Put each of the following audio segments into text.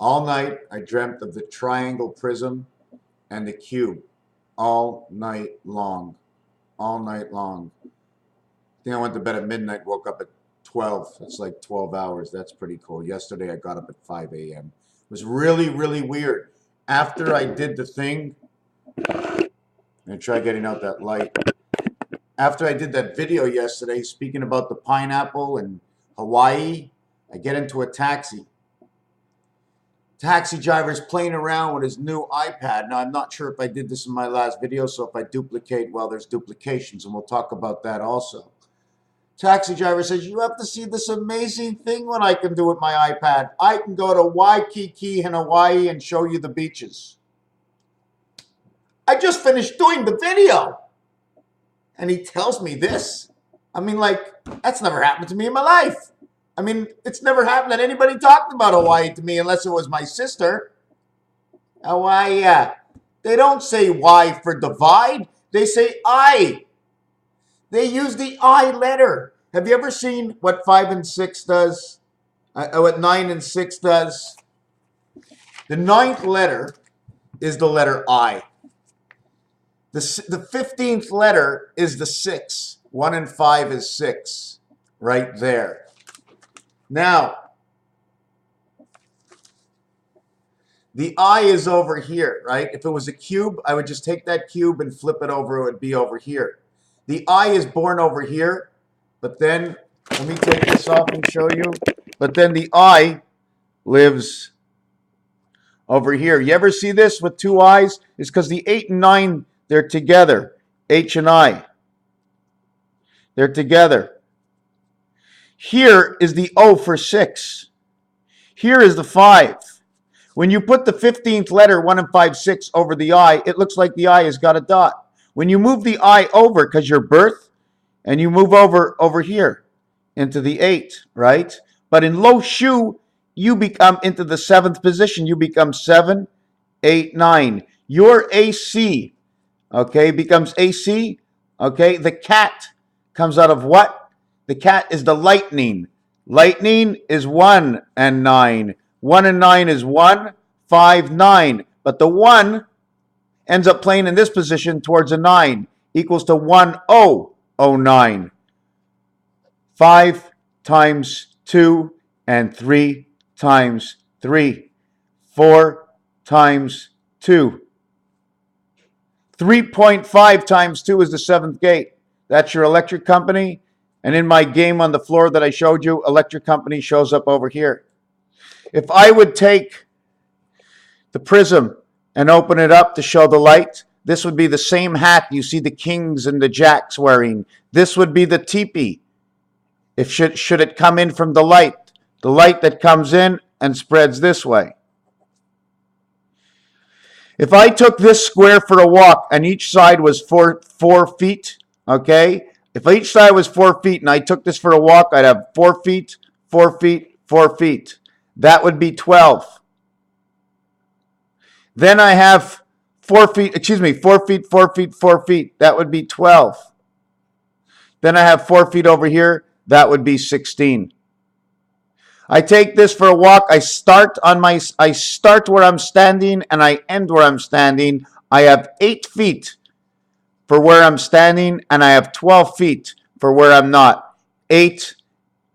All night, I dreamt of the triangle prism and the cube all night long. All night long. I think I went to bed at midnight, woke up at 12. It's like 12 hours. That's pretty cool. Yesterday, I got up at 5 a.m. It was really, really weird. After I did the thing, I'm going to try getting out that light. After I did that video yesterday speaking about the pineapple in Hawaii, I get into a taxi. Taxi driver is playing around with his new iPad. Now, I'm not sure if I did this in my last video, so if I duplicate, well, there's duplications, and we'll talk about that also. Taxi driver says, you have to see this amazing thing what I can do with my iPad. I can go to Waikiki in Hawaii and show you the beaches. I just finished doing the video. And he tells me this. I mean, like, that's never happened to me in my life. I mean, it's never happened that anybody talked about Hawaii to me unless it was my sister. Hawaii, they don't say Y for divide. They say I. They use the I letter. Have you ever seen what 5 and 6 does? What 9 and 6 does? The ninth letter is the letter I. The 15th letter is the 6. 1 and 5 is 6. Right there. Now, the I is over here, right? If it was a cube, I would just take that cube and flip it over. It would be over here. The I is born over here, but then, let me take this off and show you. But then the I lives over here. You ever see this with two I's? It's because the 8 and 9, they're together. H and I. They're together. Here is the O for 6. Here is the 5. When you put the 15th letter, 1 and 5, 6, over the I, it looks like the I has got a dot. When you move the I over, because you're birth, and you move over here into the 8, right? But in low shu, you become into the 7th position. You become 7, 8, 9. Your AC, okay, becomes AC, okay? The cat comes out of what? The cat is the lightning. Lightning is 1 and 9. 1 and 9 is 1, 5, 9. But the 1 ends up playing in this position towards a 9, equals to 1, 0, 0, 9. 5 times 2 and 3 times 3. 4 times 2. 3.5 times 2 is the 7th gate. That's your electric company. And in my game on the floor that I showed you, electric company shows up over here. If I would take the prism and open it up to show the light, this would be the same hat you see the kings and the jacks wearing. This would be the teepee. If should it come in from the light that comes in and spreads this way. If I took this square for a walk and each side was 4 feet, okay? If each side was 4 feet and I took this for a walk, I'd have 4 feet, 4 feet, 4 feet. That would be 12. Then I have 4 feet, 4 feet, 4 feet, 4 feet. That would be 12. Then I have 4 feet over here. That would be 16. I take this for a walk. I start where I'm standing and I end where I'm standing. I have 8 feet for where I'm standing, and I have 12 feet for where I'm not. 8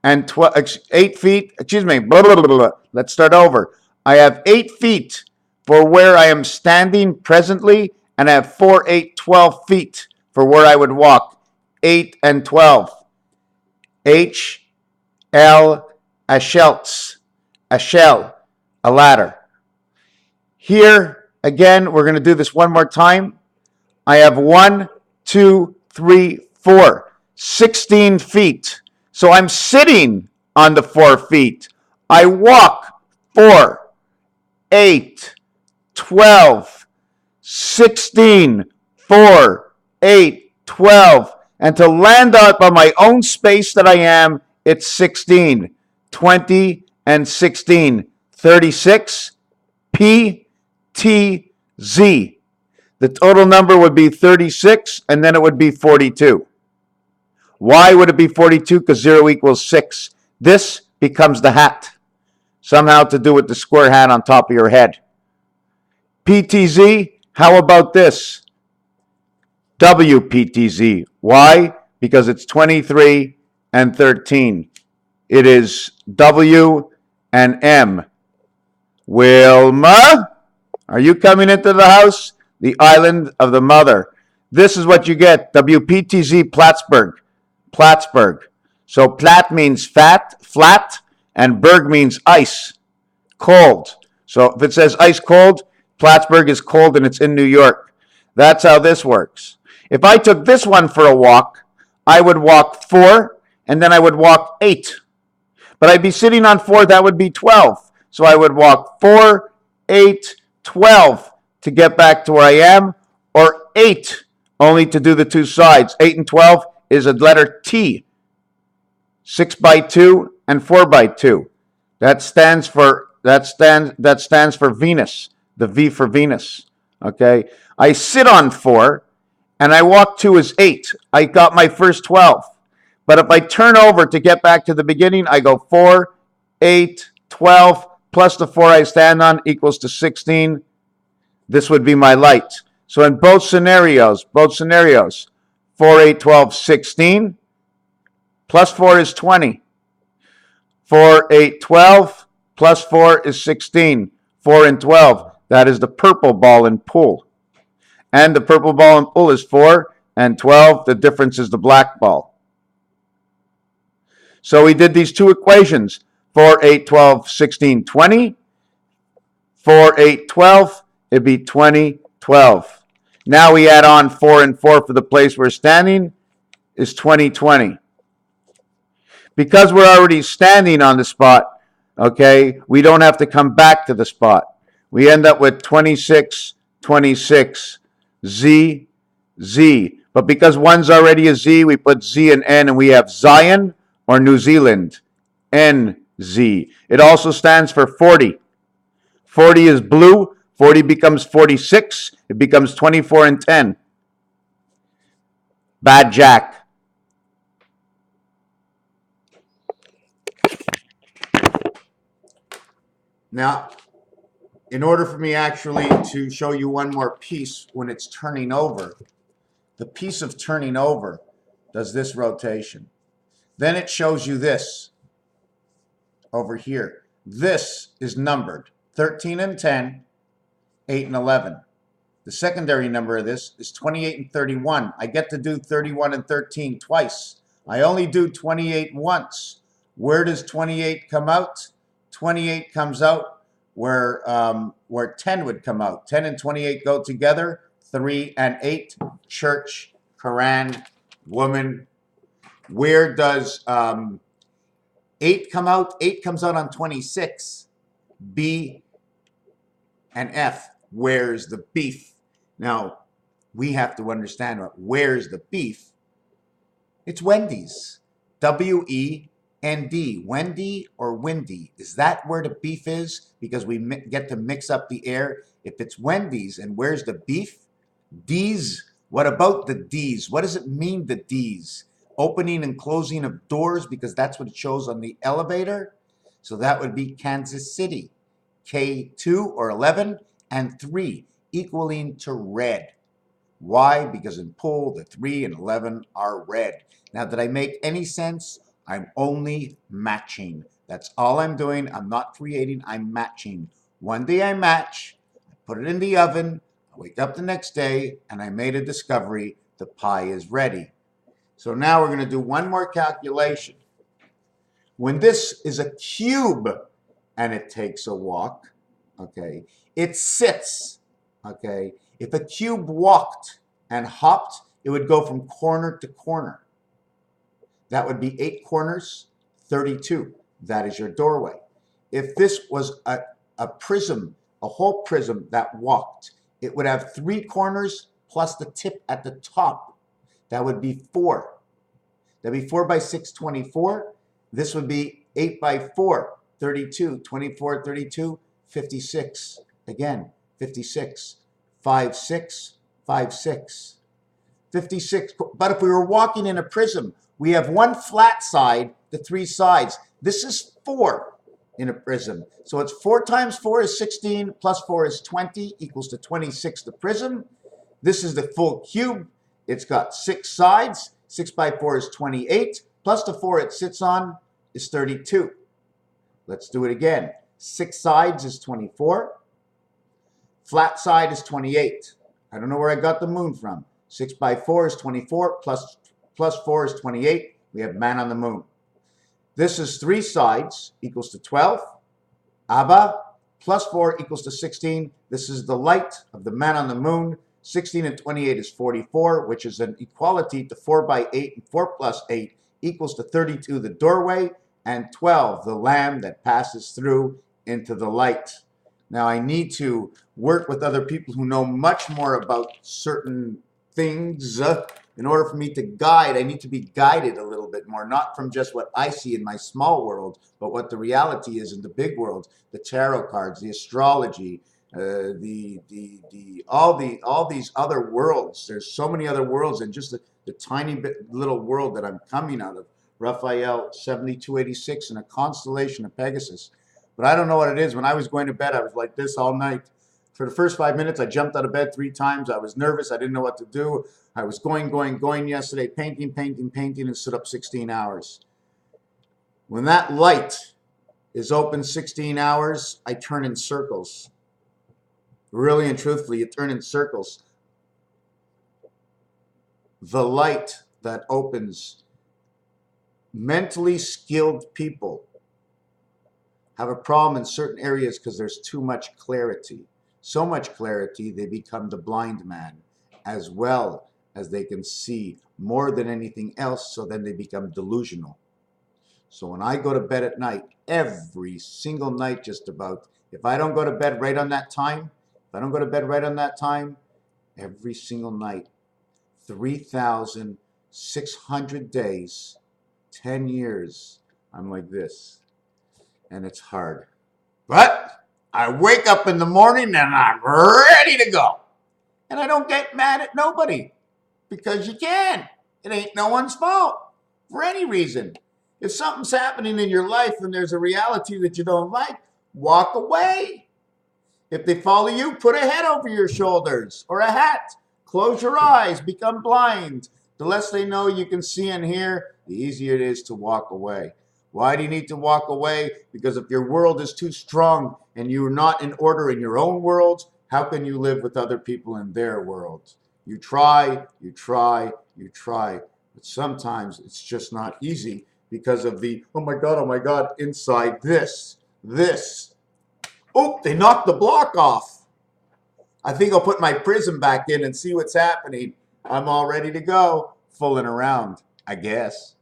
feet, blah, blah, blah, blah. Let's start over. I have 8 feet for where I am standing presently, and I have 4, 8, 12 feet for where I would walk. 8 and 12. H, L, a shelts, a shell, a ladder. Here, again, we're going to do this one more time. I have 1, 2, 3, 4, 16 feet. So I'm sitting on the 4 feet. I walk 4, 8, 12, 16, 4, 8, 12. And to land up on my own space that I am, it's 16, 20, and 16. 36, P, T, Z. The total number would be 36, and then it would be 42. Why would it be 42? Because 0 equals 6. This becomes the hat. somehow to do with the square hat on top of your head. PTZ, how about this? WPTZ. Why? Because it's 23 and 13. It is W and M. Wilma, are you coming into the house? The island of the mother. This is what you get. WPTZ Plattsburgh. Plattsburgh. So Platt means fat, flat, and Berg means ice, cold. So if it says ice cold, Plattsburgh is cold and it's in New York. That's how this works. If I took this one for a walk, I would walk 4 and then I would walk 8. But I'd be sitting on 4, that would be 12. So I would walk 4, 8, 12 to get back to where I am, or 8 only to do the two sides. 8 and 12 is a letter T. 6 by 2 and 4 by 2. That stands for Venus. The V for Venus. Okay. I sit on 4 and I walk 2 is 8. I got my first 12. But if I turn over to get back to the beginning, I go 4, 8, 12 plus the 4 I stand on equals to 16. This would be my light. So in both scenarios, 4, 8, 12, 16 plus 4 is 20. 4, 8, 12 plus 4 is 16. 4 and 12, that is the purple ball in pool. And the purple ball in pool is 4 and 12. The difference is the black ball. So we did these two equations. 4, 8, 12, 16, 20. 4, 8, 12. It'd be 20, 12. Now we add on 4 and 4 for the place we're standing is 20, 20. Because we're already standing on the spot, okay, we don't have to come back to the spot. We end up with 26, 26, Z, Z. But because one's already a Z, we put Z and N, and we have Zion or New Zealand, NZ. It also stands for 40. 40 is blue. 40 becomes 46. It becomes 24 and 10. Bad Jack. Now, in order for me actually to show you one more piece when it's turning over, the piece of turning over does this rotation. Then it shows you this over here. This is numbered 13 and 10, 8 and 11. The secondary number of this is 28 and 31. I get to do 31 and 13 twice. I only do 28 once. Where does 28 come out? 28 comes out where 10 would come out. 10 and 28 go together. 3 and 8, church, Quran, woman. Where does 8 come out? 8 comes out on 26. B and F. Where's the beef? Now, we have to understand where's the beef. It's Wendy's. W-E-N-D. Wendy or Windy. Is that where the beef is? Because we get to mix up the air. If it's Wendy's and where's the beef? D's. What about the D's? What does it mean, the D's? Opening and closing of doors, because that's what it shows on the elevator. So that would be Kansas City. K2 or 11 and 3 equaling to red. Why? Because in pool, the 3 and 11 are red. Now, did I make any sense? I'm only matching. That's all I'm doing. I'm not creating, I'm matching. One day I match, I put it in the oven, I wake up the next day, and I made a discovery. The pie is ready. So now we're going to do one more calculation. When this is a cube and it takes a walk, okay, it sits, okay. If a cube walked and hopped, it would go from corner to corner. That would be 8 corners, 32. That is your doorway. If this was a prism, a whole prism that walked, it would have 3 corners plus the tip at the top. That would be 4. That'd be 4 by 6, 24. This would be 8 by 4, 32. 24, 32, 56. Again, 56. 5, 6, 5, 6. 56. But if we were walking in a prism, we have one flat side, the 3 sides. This is 4. in a prism. So it's 4 times 4 is 16, plus 4 is 20, equals to 26, the prism. This is the full cube. It's got 6 sides. 6 by 4 is 28, plus the 4 it sits on is 32. Let's do it again. 6 sides is 24. Flat side is 28. I don't know where I got the moon from. 6 by 4 is 24, plus 4 is 28. We have man on the moon. This is 3 sides, equals to 12. Abba, plus 4 equals to 16. This is the light of the man on the moon. 16 and 28 is 44, which is an equality to 4 by 8, and 4 plus 8 equals to 32, the doorway, and 12, the lamb that passes through into the light. Now I need to work with other people who know much more about certain things. In order for me to guide, I need to be guided a little bit more, not from just what I see in my small world, but what the reality is in the big world, the tarot cards, the astrology, all these other worlds. There's so many other worlds, and just the tiny bit little world that I'm coming out of. Raphael 7286 and a constellation of Pegasus. But I don't know what it is. When I was going to bed, I was like this all night. For the first 5 minutes, I jumped out of bed 3 times. I was nervous. I didn't know what to do. I was going yesterday, painting, and stood up 16 hours. When that light is open 16 hours, I turn in circles. Really and truthfully, you turn in circles. The light that opens, mentally skilled people have a problem in certain areas because there's too much clarity. So much clarity, they become the blind man, as well as they can see more than anything else, so then they become delusional. So when I go to bed at night, every single night just about, if I don't go to bed right on that time, every single night, 3,600 days, 10 years, I'm like this. And it's hard. But I wake up in the morning and I'm ready to go. And I don't get mad at nobody, because you can. It ain't no one's fault for any reason. If something's happening in your life and there's a reality that you don't like, walk away. If they follow you, put a head over your shoulders or a hat. Close your eyes, become blind. The less they know you can see and hear, the easier it is to walk away. Why do you need to walk away? Because if your world is too strong and you're not in order in your own world, how can you live with other people in their world? You try, but sometimes it's just not easy because of the, oh my God, inside this. Oh, they knocked the block off. I think I'll put my prism back in and see what's happening. I'm all ready to go, fooling around, I guess.